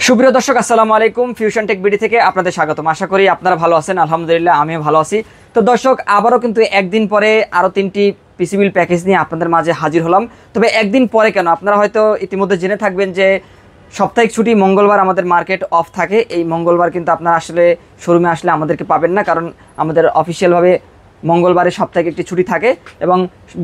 সুপ্রিয় দর্শক আসসালামু আলাইকুম। ফিউশন টেক বিডি থেকে আপনাদের স্বাগতম। আশা করি আপনারা ভালো আছেন। আলহামদুলিল্লাহ আমিও ভালো আছি। তো দর্শক আবারও কিন্তু একদিন পরে আরও 3টি পিসি বিল্ড প্যাকেজ নিয়ে আপনাদের মাঝে হাজির হলাম। তবে একদিন পরে কেন, আপনারা হয়তো ইতিমধ্যে জেনে থাকবেন যে সাপ্তাহিক ছুটি মঙ্গলবার আমাদের মার্কেট অফ থাকে। এই মঙ্গলবার কিন্তু আপনারা আসলে শোরুমে আসলে আমাদেরকে পাবেন না, কারণ আমাদের অফিসিয়ালভাবে মঙ্গলবারে সাপ্তাহিক একটি ছুটি থাকে এবং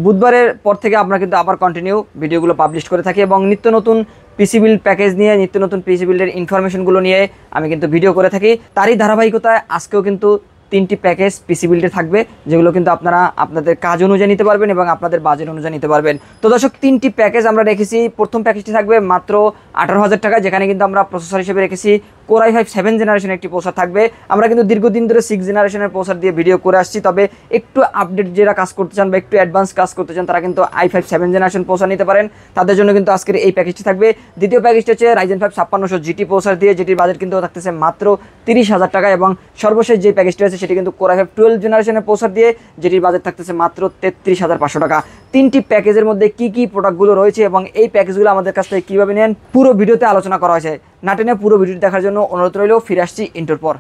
বুধবারের পর থেকে আমরা কিন্তু আবার কন্টিনিউ ভিডিওগুলো পাবলিশ করে থাকি এবং নিত্য নতুন পিসি বিল্ড প্যাকেজ নিয়ে, নিত্য নতুন পিসি বিল্ডের ইনফরমেশনগুলো নিয়ে আমি কিন্তু ভিডিও করে থাকি। তারই ধারাবাহিকতায় আজকেও কিন্তু 3টি প্যাকেজ পিসি বিল্ডে থাকবে, যেগুলো কিন্তু আপনারা আপনাদের কাজ অনুযায়ী নিতে পারবেন এবং আপনাদের বাজেট অনুযায়ী নিতে পারবেন। তো দর্শক 3টি প্যাকেজ আমরা রেখেছি। প্রথম প্যাকেজটি থাকবে মাত্র 18,000 টাকা, যেখানে কিন্তু আমরা প্রসেসর হিসেবে রেখেছি Core i5 7 জেনারেশনের একটি প্রসেসর থাকবে। আমরা কিন্তু দীর্ঘদিন ধরে 6 জেনারেশনের প্রসেসর দিয়ে ভিডিও করে আসছি, তবে একটু আপডেট যারা কাজ করতে চান বা একটু অ্যাডভান্স কাজ করতে চান তারা কিন্তু i5 7 জেনারেশন প্রসেসর নিতে পারেন। তাদের জন্য কিন্তু আজকের এই প্যাকেজটি থাকবে। দ্বিতীয় প্যাকেজটি হচ্ছে Ryzen 5 5600 GT প্রসেসর দিয়ে, যেটির বাজেট কিন্তু থাকতেছে মাত্র 30,000 টাকা। এবং সর্বশেষ যে প্যাকেজটি আছে সেটি কিন্তু Core i5 12 জেনারেশনের প্রসেসর দিয়ে, যেটির বাজেট থাকতেছে মাত্র 33,500 টাকা। 3টি প্যাকেজের মধ্যে কি কি প্রোডাক্টগুলো রয়েছে এবং এই প্যাকেজগুলো আমাদের কাছ থেকে কীভাবে নেন পুরো ভিডিওতে আলোচনা করা হয়েছে। না টেনে পুরো ভিডিওটি দেখার জন্য অনুরোধ রইল। ফিরে আসছি ইন্টোর পর।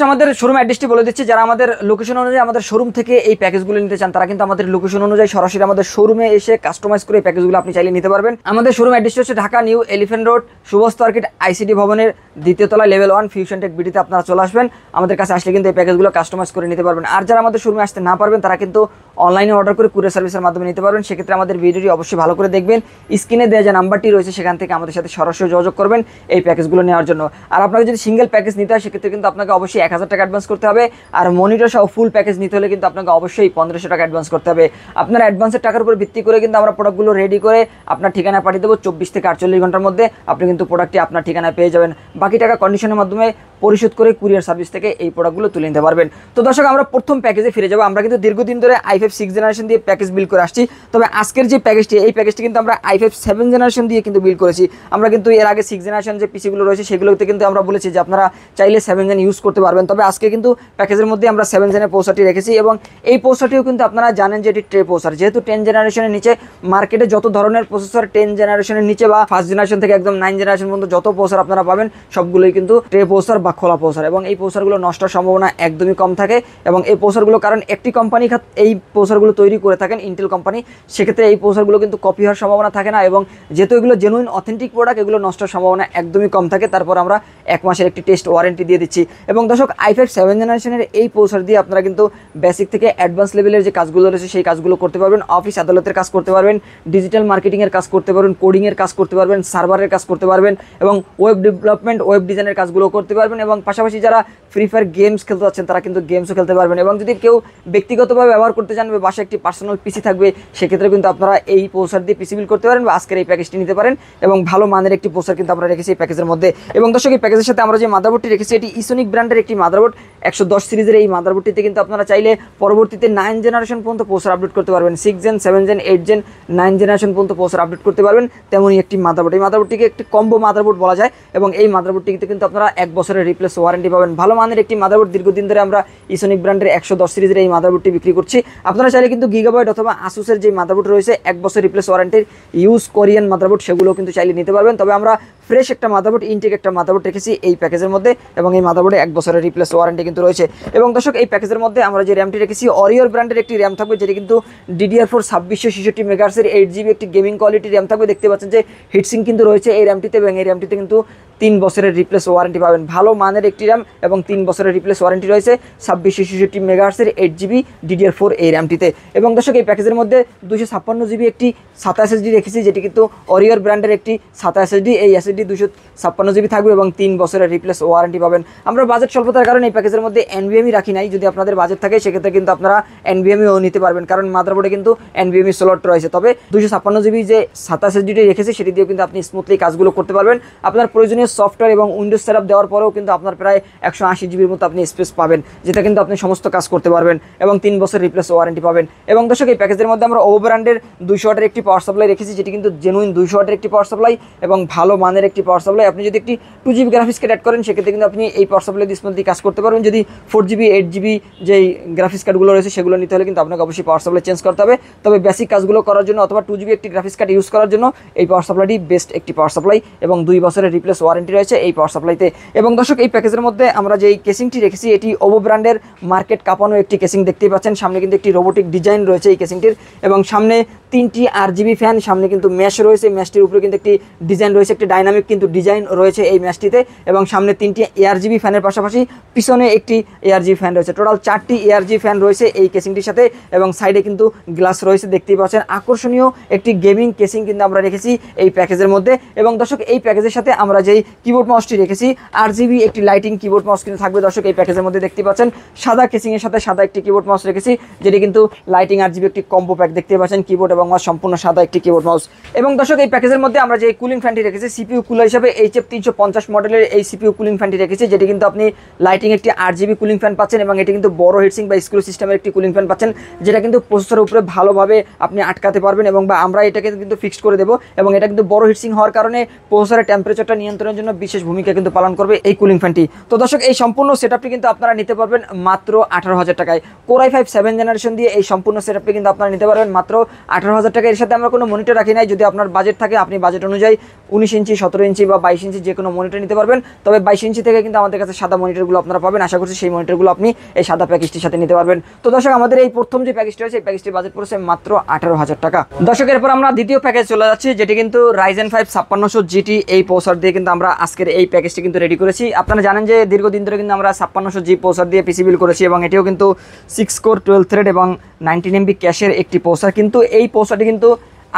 আমাদের শোরুম অ্যাড্রেসটি বলে দিচ্ছি। যারা আমাদের লোকেশন অনুযায়ী আমাদের শোরুম থেকে এই প্যাকেজগুলো নিতে চান তারা কিন্তু আমাদের লোকেশন অনুযায়ী সরাসরি আমাদের শোরুমে এসে কাস্টমাইজ করে এই প্যাকেজগুলো আপনি চাইলে নিতে পারবেন। আমাদের শোরুম অ্যাড্রেসটি হচ্ছে ঢাকা নিউ এলিফ্যান্ট রোড সুবস্ত মার্কেট আইসিডি ভবনের 2য় তলায় লেভেল 1 ফিউশন টেক বিডিতে আপনারা চলে আসবেন। আমাদের কাছে আসলে কিন্তু এই প্যাকেজগুলো কাস্টমাইজ করে নিতে পারবেন। আর যারা আমাদের শোরুমে আসতে না পারবেন তারা কিন্তু অনলাইনে অর্ডার করে কুরিয়ার সার্ভিসের মাধ্যমে নিতে পারবেন। সেক্ষেত্রে আমাদের ভিডিওটি অবশ্যই ভালো করে দেখবেন। স্ক্রিনে দেওয়া যে নাম্বারটি রয়েছে সেখান থেকে আমাদের সাথে সরাসরি যোগাযোগ করবেন এই প্যাকেজগুলো নেওয়ার জন্য। আর আপনাকে যদি সিঙ্গেল প্যাকেজ নিতে হয় সেক্ষেত্রে কিন্তু আপনাকে অবশ্যই 1,000 টাকা অ্যাডভান্স করতে হবে। আর মনিটর সহ ফুল প্যাকেজ নিতে হলে কিন্তু আপনাকে অবশ্যই 1,500 টাকা অ্যাডভান্স করতে হবে। আপনার অ্যাডভান্সের টাকার উপর ভিত্তি করে কিন্তু আমরা প্রোডাক্টগুলো রেডি করে আপনার ঠিকানায় পাঠিয়ে দেবো। 24 থেকে 48 ঘন্টার মধ্যে আপনি কিন্তু প্রোডাক্টটি আপনার ঠিকানায় পেয়ে যাবেন। বাকি টাকা কন্ডিশনের মাধ্যমে পরিশোধ করে কুরিয়ার সার্ভিস থেকে এই প্রোডাক্টগুলো তুলে নিতে পারবেন। তো দর্শক আমরা প্রথম প্যাকেজে ফিরে যাবো। আমরা কিন্তু দীর্ঘদিন ধরে i5 6 জেনারেশন দিয়ে প্যাকেজ বিল্ড করে আসছি, তবে আজকের যে প্যাকেজটি এই প্যাকেজটি কিন্তু আমরা i5 7 জেনারেশন দিয়ে কিন্তু বিল্ড করেছি। আমরা কিন্তু এর আগে 6 জেনারেশন যে পিসিগুলো রয়েছে সেগুলোতে কিন্তু আমরা বলেছি যে আপনারা চাইলে 7 জেন ইউজ করতে পারবেন, তবে আজকে কিন্তু প্যাকেজের মধ্যে আমরা 7 জেনের প্রসেসরটি রেখেছি এবং এই প্রসেসরটিও কিন্তু আপনারা জানেন যে এটি ট্রে প্রসেসর। যেহেতু 10 জেনারেশনের নিচে মার্কেটে যত ধরনের প্রসেসর 10 জেনারেশনের নিচে বা ফার্স্ট জেনারেশন থেকে একদম 9 জেনারেশন পর্যন্ত যত প্রসেসর আপনারা পাবেন সবগুলোই কিন্তু ট্রে প্রসেসর বা খোলা প্রসেসর, এবং এই প্রসেসরগুলো নষ্টের সম্ভাবনা একদমই কম থাকে। এবং এই প্রসেসরগুলো কারণ একটি কোম্পানি এই প্রসেসরগুলো তৈরি করে থাকেন, ইন্টেল কোম্পানি, সেক্ষেত্রে এই প্রসেসরগুলো কিন্তু কপি হওয়ার সম্ভাবনা থাকে না। এবং যেহেতু এগুলো জেনুইন অথেন্টিক প্রোডাক্ট, এগুলো নষ্টের সম্ভাবনা একদমই কম থাকে। তারপর আমরা 1 মাসের একটি টেস্ট ওয়ারেন্টি দিয়ে দিচ্ছি। এবং দর্শক i5 7 জেনারেশনের এই প্রসেসর দিয়ে আপনারা কিন্তু বেসিক থেকে অ্যাডভান্স লেভেলের যে কাজগুলো রয়েছে সেই কাজগুলো করতে পারবেন। অফিস আদালতের কাজ করতে পারবেন, ডিজিটাল মার্কেটিংয়ের কাজ করতে পারবেন, কোডিংয়ের কাজ করতে পারবেন, সার্ভারের কাজ করতে পারবেন এবং ওয়েব ডেভেলপমেন্ট, ওয়েব ডিজাইনের কাজগুলো করতে পারবেন। এবং পাশাপাশি যারা ফ্রি ফায়ার গেমস খেলতে যাচ্ছেন তারা কিন্তু গেমসও খেলতে পারবেন। এবং যদি কেউ ব্যক্তিগতভাবে ব্যবহার করতে চান বা বাসায় একটি পার্সোনাল পিসি থাকবে সেক্ষেত্রে কিন্তু আপনারা এই প্রসেসর দিয়ে পিসি বিল্ড করতে পারেন বা আজকের এই প্যাকেজটি নিতে পারেন। এবং ভালো মানের একটি প্রসেসর কিন্তু আমরা রেখেছি এই প্যাকেজের মধ্যে। এবং দর্শক এই প্যাকেজের সাথে আমরা যে মাদারবোর্ডটি রেখেছি এটি ইসোনিক ব্র্যান্ডের একটি মাদারবোর্ড 110 সিরিজের। এই মাদারবোর্ডটিতে কিন্তু আপনারা চাইলে পরবর্তীতে 9 জেনারেশন পর্যন্ত প্রসেসর আপডেট করতে পারবেন। 6 জেন, 7 জেন, 8 জেন, 9 জেনারেশন পর্যন্ত প্রসেসর আপডেট করতে পারবেন। তেমনই একটি মাদারবোর্ড, এই মাদারবোর্ডটিকে একটি কম্বো মাদারবোর্ড বলা যায়। এবং এই মাদারবোর্ডটিতে কিন্তু আপনারা 1 বছরের রিপ্লেস ওয়ারেন্টি পাবেন। ভালো মানের একটি মাদারবোর্ড, দীর্ঘদিন ধরে আমরা ইসোনিক ব্র্যান্ডের 110 সিরিজের এই মাদারবোর্ডটি বিক্রি করছি। আপনারা চাইলে কিন্তু গিগাবাইট অথবা আসুসের যে মাদারবোর্ড রয়েছে 1 বছর রিপ্লেস ওয়ারেন্টির ইউজ কোরিয়ান মাদারবোর্ড সেগুলো কিন্তু চাইলে নিতে পারবেন। তবে আমরা ফ্রেশ একটা মাদারবোর্ড, ইনটেক একটা মাদারবোর্ড রেখেছি এই প্যাকেজের মধ্যে, এবং এই মাদারবোর্ডে 1 বছরের রিপ্লেস ওয়ারেন্টি কিন্তু রয়েছে। এবং দর্শক এই প্যাকেজের মধ্যে আমরা যে র্যামটি রেখেছি অরিওর ব্র্যান্ডের একটি র্যাম থাকবে, যেটি কিন্তু DDR4 2666 মেগাহার্টজের 8GB একটি গেমিং কোয়ালিটি র্যাম থাকবে। দেখতে পাচ্ছেন যে হিটসিং কিন্তু রয়েছে এই র্যামটিতে, এবং এই র্যামটিতে কিন্তু 3 বছরের রিপ্লেস ওয়ারেন্টি পাবেন। ভালো মানের একটি র্যাম এবং 3 বছরের রিপ্লেস ওয়ারেন্টি রয়েছে 2666 মেগাহার্টজের 8GB DDR4 এই র্যামটিতে। এবং দর্শক এই প্যাকেজের মধ্যে 256GB একটি SATA SSD রেখেছি, যেটি কিন্তু অরিওর ব্র্যান্ডের একটি SATA SSD। এই SSD 256GB থাকবে এবং 3 বছরের রিপ্লেস ওয়ারেন্টি পাবেন। আমরা বাজেট স্বল্পতার কারণে এই প্যাকেজের মধ্যে NVMe রাখি নাই। যদি আপনাদের বাজেট থাকে সেক্ষেত্রে কিন্তু আপনারা NVMeও নিতে পারবেন, কারণ মাদারবোর্ডে কিন্তু NVMe স্লট রয়েছে। তবে 256GB যে SATA SSDটি রেখেছি সেটি দিয়ে কিন্তু আপনি স্মুথলি কাজগুলো করতে পারবেন। আপনার প্রয়োজনীয় সফটওয়্যার এবং উইন্ডোজ সেটআপ দেওয়ার পরেও কিন্তু আপনার প্রায় 180GBর মতো আপনি স্পেস পাবেন, যেটা কিন্তু আপনি সমস্ত কাজ করতে পারবেন, এবং 3 বছর রিপ্লেস ওয়ারেন্টি পাবেন। এবং দর্শক এই প্যাকেজের মধ্যে আমরা ওভো ব্র্যান্ডের 200 ওয়াটের একটি পাওয়ার সাপ্লাই রেখেছি, যেটি কিন্তু জেনুইন 200 ওয়াটের একটি পাওয়ার সাপ্লাই এবং ভালো মানের একটি পাওয়ার সাপ্লাই। আপনি যদি একটি 2GB গ্রাফিক্স কার্ড অ্যাড করেন সেক্ষেত্রে কিন্তু আপনি এই পাওয়ার সাপ্লাই দিয়ে স্মুথলি কাজ করতে পারবেন। যদি 4GB 8GB যেই গ্রাফিক্স কার্ডগুলো রয়েছে সেগুলো নিতে হলে কিন্তু আপনাকে অবশ্যই পাওয়ার সাপ্লাই চেঞ্জ করতে হবে। তবে বেসিক কাজগুলো করার জন্য অথবা 2GB একটি গ্রাফিক্স কার্ড ইউজ করার জন্য এই পাওয়ার সাপ্লাইটি বেস্ট একটি পাওয়ার সাপ্লাই, এবং 2 বছরের রিপ্লেস ওয়ারেন্টি রয়েছে এই পাওয়ার সাপ্লাইতে। এবং দর্শক এই প্যাকেজের মধ্যে আমরা যেই কেসিংটি রেখেছি এটি ওভো ব্র্যান্ডের মার্কেট কাঁপানো একটি কেসিং দেখতেই পাচ্ছেন। সামনে কিন্তু একটি রোবোটিক ডিজাইন রয়েছে এই কেসিংটির, এবং সামনে 3টি RGB ফ্যান, সামনে কিন্তু ম্যাশ রয়েছে, ম্যাশটির উপরে কিন্তু একটি ডিজাইন রয়েছে, একটি ডাইনামিক কিন্তু ডিজাইন রয়েছে এই ম্যাশটিতে, এবং সামনে 3টি ARGB ফ্যানের পাশাপাশি পিছনে একটি ARGB ফ্যান রয়েছে। টোটাল 4টি ARGB ফ্যান রয়েছে এই কেসিংটির সাথে, এবং সাইডে কিন্তু গ্লাস রয়েছে দেখতেই পাচ্ছেন। আকর্ষণীয় একটি গেমিং কেসিং কিন্তু আমরা রেখেছি এই প্যাকেজের মধ্যে। এবং দর্শক এই প্যাকেজের সাথে আমরা যেই কিবোর্ড মাউসটি রেখেছি RGB একটি লাইটিং কিবোর্ড মাউস কিন্তু থাকবে। দর্শক এই প্যাকেজের মধ্যে দেখতে পাচ্ছেন সাদা কেসিংয়ের সাথে সাদা একটি কিবোর্ড মাউস রেখেছি, যেটি কিন্তু লাইটিং RGB একটি কম্বো প্যাক দেখতে পাচ্ছেন। কিবোর্ড এবং মাউস সম্পূর্ণ সাদা একটি কিবোর্ড মাউস। এবং দর্শক এই প্যাকেজের মধ্যে আমরা যে কুলিং ফ্যানটি রেখেছি CPU কুলার হিসাবে HF 350 মডেলের এই CPU কুলিং ফ্যানটি রেখেছি, যেটি কিন্তু আপনি লাইটিং একটি RGB কুলিং ফ্যান পাচ্ছেন, এবং এটি কিন্তু বড় হিটসিং বা স্ক্রু সিস্টেমের একটি কুলিং ফ্যান পাচ্ছেন, যেটা কিন্তু প্রসেসরের উপরে ভালোভাবে আপনি আটকাতে পারবেন, এবং বা আমরা এটাকে কিন্তু ফিক্সড করে দেবো। এবং এটা কিন্তু বড় হিটসিং হওয়ার কারণে প্রসেসরের টেম্পারেচারটা নিয়ন্ত্রণের জন্য বিশেষ ভূমিকা কিন্তু পালন করবে এই কুলিং ফ্যানটি। তো দর্শক এই সম্পূর্ণ সেটআপটি কিন্তু আপনারা নিতে পারবেন মাত্র 18,000 টাকায়। Core i5 7 জেনারেশন দিয়ে এই সম্পূর্ণ সেটআপটি কিন্তু আপনারা নিতে পারবেন মাত্র 18,000 টাকায়। এর সাথে আমরা কোনো মনিটর রাখি নাই। যদি আপনার বাজেট থাকে আপনি বাজেট অনুযায়ী 19 ইঞ্চি 17 ইঞ্চি বা 22 ইঞ্চি যে কোনো মনিটর নিতে পারবেন। তবে 22 ইঞ্চি থেকে কিন্তু আমাদের কাছে সাদা মনিটরগুলো আপনারা পাবেন। আশা করছি সেই মনিটরগুলো আপনি এই সাদা প্যাকেজটির সাথে নিতে পারবেন। তো দর্শক আমাদের এই প্রথম যে প্যাকেজটি রয়েছে এই প্যাকেজটির বাজেট পড়েছে মাত্র 18,000 টাকা। দর্শক এরপর আমরা দ্বিতীয় প্যাকেজ চলে যাচ্ছি, যেটি কিন্তু Ryzen 5 5600 GT এই প্রসেসর দিয়ে কিন্তু আমরা আজকের এই প্যাকেজটি কিন্তু রেডি করেছি। আপনারা জানেন যে দীর্ঘদিন ধরে কিন্তু আমরা 5600 G প্রসেসর দিয়ে পিসি বিল্ড করেছি, এবং এটিও কিন্তু 6 কোর 12 থ্রেড এবং 19 MB ক্যাশের একটি প্রসেসর। কিন্তু এই প্রসেসরটি কিন্তু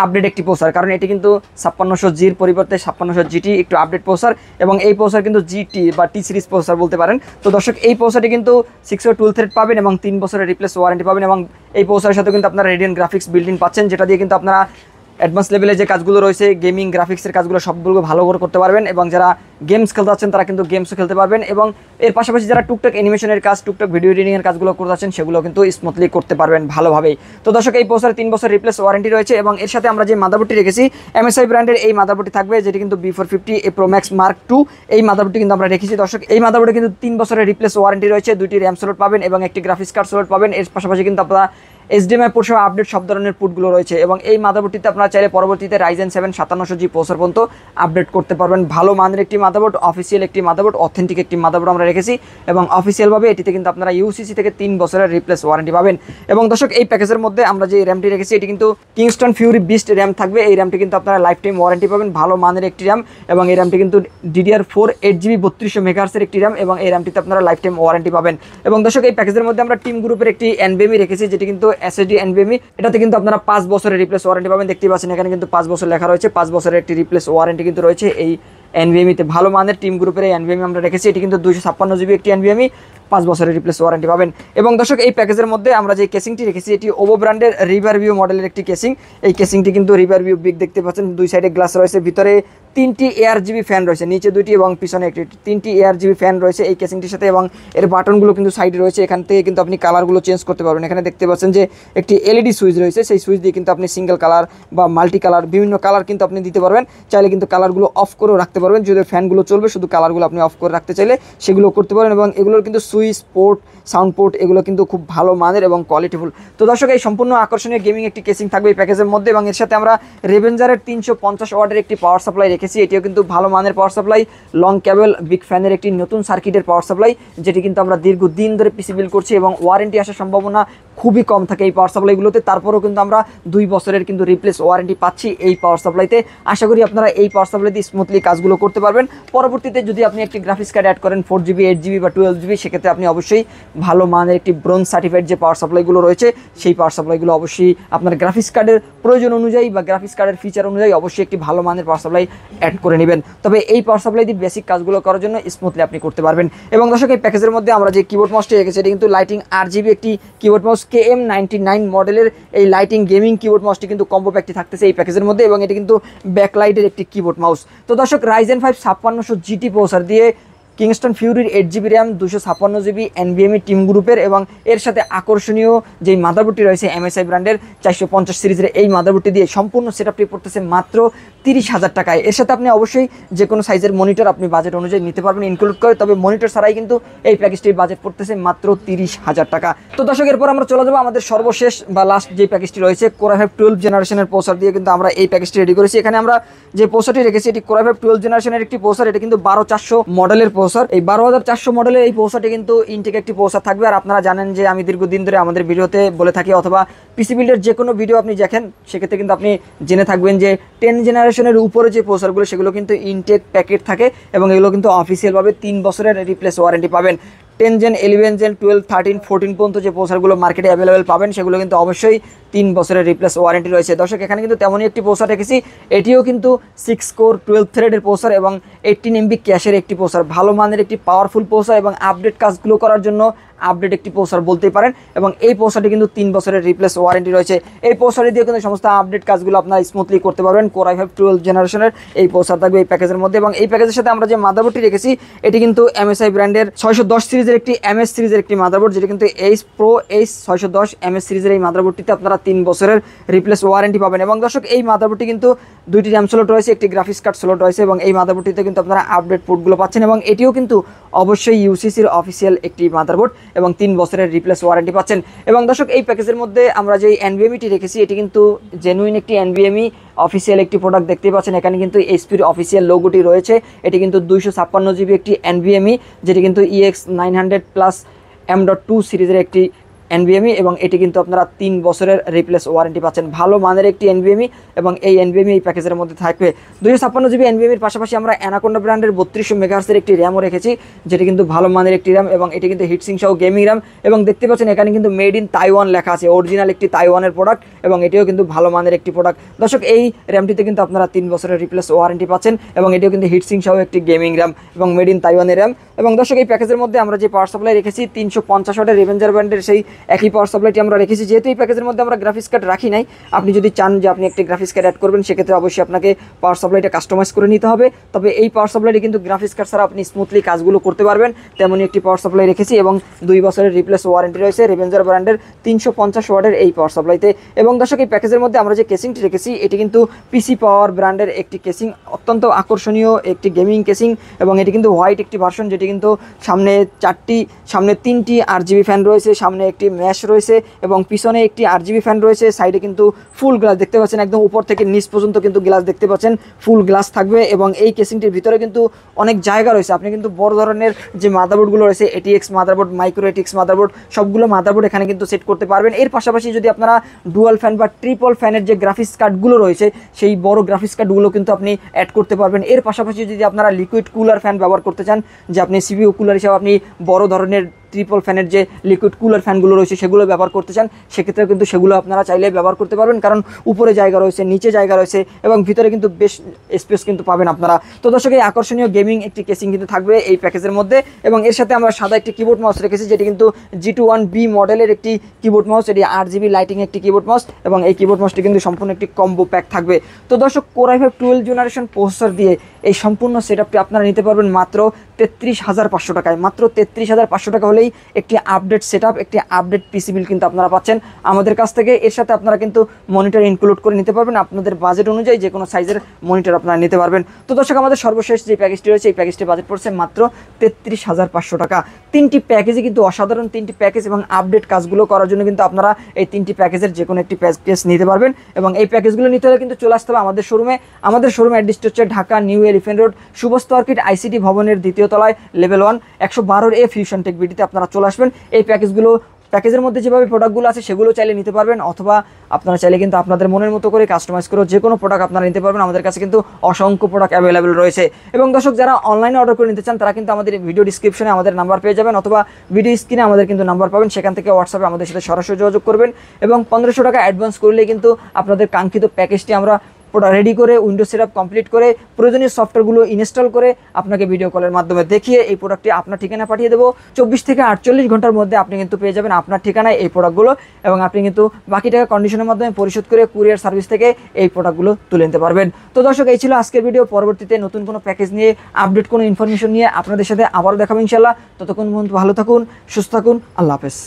আপডেট একটি প্রসেসর, কারণ এটি কিন্তু 5600 Gর পরিবর্তে 5600 GT একটু আপডেট প্রসেসর, এবং এই প্রসেসর কিন্তু GT বা T সিরিজ প্রসেসর বলতে পারেন। তো দর্শক এই প্রসেসরটি কিন্তু 6 কোর 12 থ্রেড পাবেন এবং 3 বছরের রিপ্লেস ওয়ারেন্টি পাবেন, এবং এই প্রসেসরের সাথে কিন্তু আপনারা রেডিয়ান গ্রাফিক্স বিল্ড ইন পাচ্ছেন, যেটা দিয়ে কিন্তু আপনারা অ্যাডভান্স লেভেলে যে কাজগুলো রয়েছে গেমিং গ্রাফিক্সের কাজগুলো সবগুলো ভালো করে করতে পারবেন, এবং যারা গেমস খেলতে যাচ্ছেন তারা কিন্তু গেমসও খেলতে পারবেন, এবং এর পাশাপাশি যারা টুকটাক অ্যানিমেশনের কাজ টুকটাক ভিডিও এডিটিংয়ের কাজগুলো করতে যাচ্ছেন সেগুলো কিন্তু স্মুথলি করতে পারবেন ভালোভাবেই। তো দর্শক এই প্রসেসরে 3 বছর রিপ্লেস ওয়ারেন্টি রয়েছে, এবং এর সাথে আমরা যে মাদারবোর্ডটি রেখেছি MSI ব্র্যান্ডের এই মাদারবোর্ডটি থাকবে, যেটি কিন্তু B450 Pro Max Mark II এই মাদারবোর্ডটি কিন্তু আমরা রেখেছি। দর্শক এই মাদারবোর্ডে কিন্তু 3 বছরের রিপ্লেস ওয়ারেন্টি রয়েছে, 2টি র্যাম স্লট পাবেন এবং একটি গ্রাফিক্স কার্ড স্লট পাবেন। এর পাশাপাশি কিন্তু আপনারা HDMI পোর্ট সহ আপডেট সব ধরনের পুটগুলো রয়েছে, এবং এই মাদারবোর্ডটিতে আপনারা চাইলে পরবর্তীতে Ryzen 7 5700 G প্রসেসর পর্যন্ত আপডেট করতে পারবেন। ভালো মানের একটি মাদারবোর্ড, অফিসিয়াল একটি মাদারবোর্ড, অথেন্টিক একটি মাদারবোর্ড আমরা রেখেছি, এবং অফিসিয়ালভাবে এটিতে কিন্তু আপনারা UCC থেকে 3 বছরের রিপ্লেস ওয়ারেন্টি পাবেন। এবং দর্শক এই প্যাকেজের মধ্যে আমরা যে র্যামটি রেখেছি এটি কিন্তু কিংস্টন ফিউরি বিস্ট র্যাম থাকবে। এই র্যামটি কিন্তু আপনারা লাইফ টাইম ওয়ারেন্টি পাবেন, ভালো মানের একটি র্যাম, এবং এই র্যামটি কিন্তু DDR4 8GB 3200 মেগাহার্টজের একটি র্যাম, এবং এই র্যামটিতে আপনারা লাইফ টাইম ওয়ারেন্টি পাবেন। এবং দর্শক এই প্যাকেজের মধ্যে আমরা টিম গ্রুপের একটি NVMe রেখেছি, যেটি কিন্তু SSD NVMe, এটাতে কিন্তু আপনারা 5 বছরের রিপ্লেস ওয়ারেন্টি পাবেন। দেখতেই পাচ্ছেন এখানে কিন্তু 5 বছর লেখা রয়েছে, 5 বছরের একটি রিপ্লেস ওয়ারেন্টি কিন্তু রয়েছে এই NVMe-তে। ভালো মানের টিম গ্রুপের এই NVMe আমরা রেখেছি, এটি কিন্তু 256GB একটি NVMe, 5 বছরের রিপ্লেস ওয়ারেন্টি পাবেন। এবং দর্শক এই প্যাকেজের মধ্যে আমরা যে কেসিংটি রেখেছি এটি ওভো ব্র্যান্ডের রিভারভিউ মডেলের একটি কেসিং। এই কেসিংটি কিন্তু রিভারভিউ বিগ দেখতে পাচ্ছেন, দুই সাইডে গ্লাস রয়েছে, ভিতরে 3টি ARGB ফ্যান রয়েছে, নিচে 2টি এবং পিছনে একটি 3টি ARGB ফ্যান রয়েছে এই কেসিংটির সাথে, এবং এর বাটনগুলো কিন্তু সাইডে রয়েছে। এখান থেকে কিন্তু আপনি কালারগুলো চেঞ্জ করতে পারবেন। এখানে দেখতে পাচ্ছেন যে একটি LED সুইচ রয়েছে, সেই সুইচ দিয়ে কিন্তু আপনি সিঙ্গেল কালার বা মাল্টি কালার বিভিন্ন কালার কিন্তু আপনি দিতে পারবেন। চাইলে কিন্তু কালারগুলো অফ করেও রাখতে পারবেন, যদি ফ্যানগুলো চলবে শুধু কালারগুলো আপনি অফ করে রাখতে চাইলে সেগুলো করতে পারেন। এবং এগুলোর কিন্তু সুইচ পোর্ট সাউন্ড পোর্ট এগুলো কিন্তু খুব ভালো মানের এবং কোয়ালিটিফুল। তো দর্শক এই সম্পূর্ণ আকর্ষণীয় গেমিং একটি কেসিং থাকবে এই প্যাকেজের মধ্যে, এবং এর সাথে আমরা রেভেঞ্জারের 350 ওয়াটের একটি পাওয়ার সাপ্লাই রেখেছি। রেখেছি, এটিও কিন্তু ভালো মানের পাওয়ার সাপ্লাই, লং কেবল, বিগ ফ্যানের একটি নতুন সার্কিটের পাওয়ার সাপ্লাই, যেটি কিন্তু আমরা দীর্ঘদিন ধরে পিসি বিল্ড করছি এবং ওয়ারেন্টি আসার সম্ভাবনা খুবই কম থাকে এই পাওয়ার সাপ্লাইগুলোতে। তারপরেও কিন্তু আমরা 2 বছরের কিন্তু রিপ্লেস ওয়ারেন্টি পাচ্ছি এই পাওয়ার সাপ্লাইতে। আশা করি আপনারা এই পাওয়ার সাপ্লাই দিয়ে স্মুথলি কাজগুলো করতে পারবেন। পরবর্তীতে যদি আপনি একটি গ্রাফিক্স কার্ড অ্যাড করেন 4GB, 8GB বা 12GB, সেক্ষেত্রে আপনি অবশ্যই ভালো মানের একটি ব্রোঞ্জ সার্টিফাইড যে পাওয়ার সাপ্লাইগুলো রয়েছে সেই পাওয়ার সাপ্লাইগুলো অবশ্যই আপনার গ্রাফিক্স কার্ডের প্রয়োজন অনুযায়ী বা গ্রাফিক্স কার্ডের ফিচার অনুযায়ী অবশ্যই একটি ভালো মানের পাওয়ার সাপ্লাই অ্যাড করে নেবেন। তবে এই পাওয়ার সাপ্লাই দিয়ে বেসিক কাজগুলো করার জন্য স্মুথলি আপনি করতে পারবেন। এবং দর্শক, এই প্যাকেজের মধ্যে আমরা যে কিবোর্ড মাউসটি রেখেছি এটি কিন্তু লাইটিং RGB একটি কিবোর্ড মাউস, KM99 মডেলের এই লাইটিং গেমিং কিবোর্ড মাউসটি কিন্তু কম্বো প্যাকটি থাকতেছে এই প্যাকেজের মধ্যে, এবং এটি কিন্তু ব্যাকলাইটের একটি কিবোর্ড মাউস। তো দর্শক, Ryzen 5 5600 GT প্রসেসর দিয়ে কিংস্টন ফিউরির 8GB RAM, 256GB NVMe team গ্রুপের, এবং এর সাথে আকর্ষণীয় যেই মাদারবোর্ডটি রয়েছে MSI ব্র্যান্ডের 450 সিরিজের এই মাদারবোর্ডটি দিয়ে সম্পূর্ণ সেটআপটি পড়তেছে মাত্র 30,000 টাকায়। এর সাথে আপনি অবশ্যই যে কোনো সাইজের মনিটর আপনি বাজেট অনুযায়ী নিতে পারবেন ইনক্লুড করে, তবে মনিটর ছাড়াই কিন্তু এই প্যাকেজটির বাজেট পড়তেছে মাত্র 30,000 টাকা। তো দর্শক, এরপর আমরা চলে যাবো আমাদের সর্বশেষ বা লাস্ট যে প্যাকেজটি রয়েছে Core i5 12 জেনারেশনের প্রসেসর দিয়ে কিন্তু আমরা এই প্যাকেজটি রেডি করেছি। এখানে আমরা যে প্রসেসরটি রেখেছি এটি Core i5 12 জেনারেশনের একটি প্রসেসর, এটা কিন্তু 12400 মডেলের প্রসেসর। এই 12400 মডেলের এই প্রসেসরটি কিন্তু ইনটেক একটি প্রসেসর থাকবে। আর আপনারা জানেন যে আমি দীর্ঘদিন ধরে আমাদের ভিডিওতে বলে থাকি, অথবা পিসি বিল্ডের যে কোনো ভিডিও আপনি দেখেন সেক্ষেত্রে কিন্তু আপনি জেনে থাকবেন যে 10 জেনারেশনের উপরে যে প্রসেসরগুলো সেগুলো কিন্তু ইনটেক প্যাকেট থাকে, এবং এগুলো কিন্তু অফিসিয়ালভাবে 3 বছরের রিপ্লেস ওয়ারেন্টি পাবেন। 10 জেন, 11 জেন, 12, 13, 14 পর্যন্ত যে প্রসেসরগুলো মার্কেটে অ্যাভেলেবেল পাবেন সেগুলো কিন্তু অবশ্যই 3 বছরের রিপ্লেস ওয়ারেন্টি রয়েছে। দর্শক, এখানে কিন্তু তেমনই একটি প্রসেসর রেখেছি, এটিও কিন্তু 6 কোর 12 থ্রেডের প্রসেসর এবং 18 MB ক্যাশের একটি প্রসেসর, ভালো মানের একটি পাওয়ারফুল প্রসেসর এবং আপডেট কাজগুলো করার জন্য আপডেট একটি প্রসেসর বলতেই পারেন। এবং এই প্রসেসরটি কিন্তু 3 বছরের রিপ্লেস ওয়ারেন্টি রয়েছে। এই প্রসেসরটি দিয়ে কিন্তু সমস্ত আপডেট কাজগুলো আপনারা স্মুথলি করতে পারবেন। Core i5 12 জেনারেশনের এই প্রসেসর থাকবে এই প্যাকেজের মধ্যে, এবং এই প্যাকেজের সাথে আমরা যে মাদারবোর্ডটি রেখেছি এটি কিন্তু MSI ব্র্যান্ডের 610 সিরিজের একটি MS সিরিজের একটি মাদারবোর্ড, যেটি কিন্তু Ace Pro Ace 610 MS সিরিজের এই মাদারবোর্ডটিতে আপনারা 3 বছরের রিপ্লেস ওয়ারেন্টি পাবেন। এবং দর্শক, এই মাদারবোর্ডটি কিন্তু 2টি র্যাম স্লট রয়েছে, একটি গ্রাফিক্স কার্ড স্লট রয়েছে, এবং এই মাদারবোর্ডটিতে কিন্তু আপনারা আপডেট পোর্টগুলো পাচ্ছেন, এবং এটিও কিন্তু অবশ্যই UCCর অফিসিয়াল একটি মাদারবোর্ড এবং 3 বছরের রিপ্লেস ওয়ারেন্টি পাচ্ছেন। এবং দর্শক, এই প্যাকেজের মধ্যে আমরা যে NVMeটি রেখেছি এটি কিন্তু জেনুইন একটি NVMe অফিসিয়াল একটি প্রোডাক্ট দেখতে পাচ্ছেন। এখানে কিন্তু HPর অফিসিয়াল লোগোটি রয়েছে। এটি কিন্তু 256GB একটি NVMe, যেটি কিন্তু EX900+ M.2 সিরিজের একটি NVMe, এবং এটি কিন্তু আপনারা 3 বছরের রিপ্লেস ওয়ারেন্টি পাচ্ছেন। ভালো মানের একটি NVMe, এবং এই NVMe এই প্যাকেজের মধ্যে থাকবে। 256GB NVMeর পাশাপাশি আমরা অ্যানাকোন্ডা ব্র্যান্ডের 3200 MHz একটি র্যামও রেখেছি, যেটি কিন্তু ভালো মানের একটি র্যাম, এবং এটি কিন্তু হিটসিং সহ গেমিং র্যাম, এবং দেখতে পাচ্ছেন এখানে কিন্তু মেড ইন তাইওয়ান লেখা আছে, অরিজিনাল একটি তাইওয়ানের প্রোডাক্ট, এবং এটিও কিন্তু ভালো মানের একটি প্রোডাক্ট। দর্শক, এই র্যামটিতে কিন্তু আপনারা 3 বছরের রিপ্লেস ওয়ারেন্টি পাচ্ছেন, এবং এটিও কিন্তু হিটসিং সহ একটি গেমিং র্যাম এবং মেড ইন তাইওয়ানের র্যাম। এবং দর্শক, এই প্যাকেজের মধ্যে আমরা যে পাওয়ার সাপ্লাই রেখেছি 350 ওয়াটের রেভেঞ্জার ব্র্যান্ডের সেই একই পাওয়ার সাপ্লাই আমরা রেখেছি। যেহেতু এই প্যাকেজের মধ্যে আমরা গ্রাফিক্স কার্ড রাখি নাই, আপনি যদি চান যে আপনি একটি গ্রাফিক্স কার্ড অ্যাড করবেন সেক্ষেত্রে অবশ্যই আপনাকে পাওয়ার সাপ্লাইটা কাস্টমাইজ করে নিতে হবে। তবে এই পাওয়ার সাপ্লাইটি কিন্তু গ্রাফিক্স কার্ড ছাড়া আপনি স্মুথলি কাজগুলো করতে পারবেন, তেমনই একটি পাওয়ার সাপ্লাই রেখেছি, এবং 2 বছরের রিপ্লেস ওয়ারেন্টি রয়েছে রেভেঞ্জার ব্র্যান্ডের 350 ওয়াটের এই পাওয়ার সাপ্লাইতে। এবং দর্শক, এই প্যাকেজের মধ্যে আমরা যে কেসিংটি রেখেছি এটি কিন্তু পিসি পাওয়ার ব্র্যান্ডের একটি কেসিং, অত্যন্ত আকর্ষণীয় একটি গেমিং কেসিং, এবং এটি কিন্তু হোয়াইট একটি ভার্সন, যেটি কিন্তু সামনে 3টি RGB ফ্যান রয়েছে, সামনে একটি ম্যাশ রয়েছে, এবং পিছনে একটি RGB ফ্যান রয়েছে। সাইডে কিন্তু ফুল গ্লাস দেখতে পাচ্ছেন, একদম উপর থেকে নিচ পর্যন্ত কিন্তু গ্লাস দেখতে পাচ্ছেন, ফুল গ্লাস থাকবে। এবং এই কেসিংটির ভিতরে কিন্তু অনেক জায়গা রয়েছে, আপনি কিন্তু বড় ধরনের যে মাদারবোর্ডগুলো রয়েছে ATX motherboard, micro ATX motherboard, সবগুলো মাদারবোর্ড এখানে কিন্তু সেট করতে পারবেন। এর পাশাপাশি যদি আপনারা ডুয়াল ফ্যান বা ট্রিপল ফ্যানের যে গ্রাফিক্স কার্ডগুলো রয়েছে সেই বড় গ্রাফিক্স কার্ডগুলো কিন্তু আপনি অ্যাড করতে পারবেন। এর পাশাপাশি যদি আপনারা লিকুইড কুলার ফ্যান ব্যবহার করতে চান, যে আপনি CPU কুলার হিসাবে আপনি বড় ধরনের ট্রিপল ফ্যানের যে লিকুইড কুলার ফ্যানগুলো রয়েছে সেগুলো ব্যবহার করতে চান, সেক্ষেত্রে কিন্তু সেগুলো আপনারা চাইলে ব্যবহার করতে পারবেন, কারণ উপরে জায়গা রয়েছে, নিচে জায়গা রয়েছে, এবং ভিতরে কিন্তু বেশ স্পেস কিন্তু পাবেন আপনারা। তো দর্শক, এই আকর্ষণীয় গেমিং একটি কেসিং কিন্তু থাকবে এই প্যাকেজের মধ্যে, এবং এর সাথে আমরা সাদা একটি কিবোর্ড মাউস রেখেছি, যেটি কিন্তু G21B মডেলের একটি কিবোর্ড মাউস, এটি 8GB লাইটিং একটি কিবোর্ড মাউস, এবং এই কিবোর্ড মাউসটি কিন্তু সম্পূর্ণ একটি কম্বো প্যাক থাকবে। তো দর্শক, Core i5 12 জেনারেশন প্রসেসর দিয়ে এই সম্পূর্ণ সেটআপটি আপনারা নিতে পারবেন মাত্র 33,500 টাকায়, মাত্র 33,500 টাকা হলেই একটি আপডেট সেটআপ, একটি আপডেট পিসি বিল কিন্তু আপনারা পাচ্ছেন আমাদের কাছ থেকে। এর সাথে আপনারা কিন্তু মনিটর ইনক্লুড করে নিতে পারবেন, আপনাদের বাজেট অনুযায়ী যে কোনো সাইজের মনিটর আপনারা নিতে পারবেন। তো দর্শক, আমাদের সর্বশেষ যে প্যাকেজটি রয়েছে এই প্যাকেজটির বাজেট পড়ছে মাত্র 33,500 টাকা। তিনটি প্যাকেজই কিন্তু অসাধারণ তিনটি প্যাকেজ, এবং আপডেট কাজগুলো করার জন্য কিন্তু আপনারা এই তিনটি প্যাকেজের যে কোনো একটি প্যাকেজ নিতে পারবেন। এবং এই প্যাকেজগুলো নিতে হলে কিন্তু চলে আসতে হবে আমাদের শোরুমে। আমাদের শোরুম অ্যাড্রেসটি হচ্ছে Dhaka new elephant road, Shubhastha orchid ICT ভবনের 2য় তলায়, লেভেল 1, 112A ফিউশন টেক বিডিতে আপনারা চলে আসবেন। এই প্যাকেজের মধ্যে যেভাবে প্রোডাক্টগুলো আছে সেগুলো চাইলে নিতে পারবেন, অথবা আপনারা চাইলে কিন্তু আপনাদের মনের মতো করে কাস্টমাইজ করে যে কোনো প্রোডাক্ট আপনারা নিতে পারবেন। আমাদের কাছে কিন্তু অসংখ্য প্রোডাক্ট অ্যাভেলেবেল রয়েছে। এবং দর্শক, যারা অনলাইনে অর্ডার করে নিতে চান তারা কিন্তু আমাদের ভিডিও ডিসক্রিপশনে আমাদের নাম্বার পেয়ে যাবেন, অথবা ভিডিও স্ক্রিনে আমাদের কিন্তু নাম্বার পাবেন, সেখান থেকে হোয়াটসঅ্যাপে আমাদের সাথে সরাসরি যোগাযোগ করবেন। এবং 1500 টাকা অ্যাডভান্স করলে কিন্তু আপনাদের কাঙ্ক্ষিত প্যাকেজটি আমরা পুরো রেডি করে, উইন্ডোজ সেটআপ কমপ্লিট করে, প্রয়োজনীয় সফটওয়্যারগুলো ইনস্টল করে আপনাকে ভিডিও কলের মাধ্যমে দেখিয়ে এই প্রোডাক্টটি আপনার ঠিকানা পাঠিয়ে দেবো। 24 থেকে 48 ঘন্টার মধ্যে আপনি কিন্তু পেয়ে যাবেন আপনার ঠিকানায় এই প্রোডাক্টগুলো, এবং আপনি কিন্তু বাকি টাকা কন্ডিশনের মাধ্যমে পরিশোধ করে কুরিয়ার সার্ভিস থেকে এই প্রোডাক্টগুলো তুলে নিতে পারবেন। তো দর্শক, এই ছিল আজকের ভিডিও। পরবর্তীতে নতুন কোনো প্যাকেজ নিয়ে, আপডেট কোনো ইনফরমেশন নিয়ে আপনাদের সাথে আবারও দেখাবো ইনশাল্লাহ। ততক্ষণ পর্যন্ত ভালো থাকুন, সুস্থ থাকুন, আল্লাহ হাফেজ।